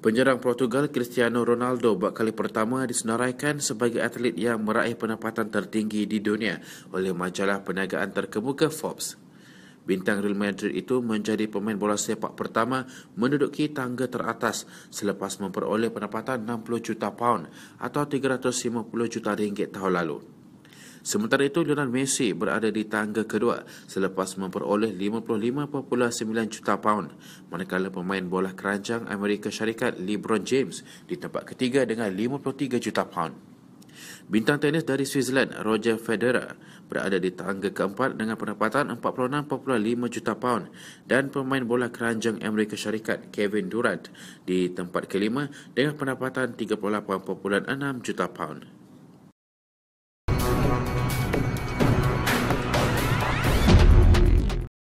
Penyerang Portugal Cristiano Ronaldo buat kali pertama disenaraikan sebagai atlet yang meraih pendapatan tertinggi di dunia oleh majalah perniagaan terkemuka Forbes. Bintang Real Madrid itu menjadi pemain bola sepak pertama menduduki tangga teratas selepas memperoleh pendapatan 60 juta pound atau 350 juta ringgit tahun lalu. Sementara itu, Lionel Messi berada di tangga kedua selepas memperoleh 55.9 juta pound, manakala pemain bola keranjang Amerika Syarikat LeBron James di tempat ketiga dengan 53 juta pound. Bintang tenis dari Switzerland Roger Federer berada di tangga keempat dengan pendapatan 46.5 juta pound dan pemain bola keranjang Amerika Syarikat Kevin Durant di tempat kelima dengan pendapatan 38.6 juta pound.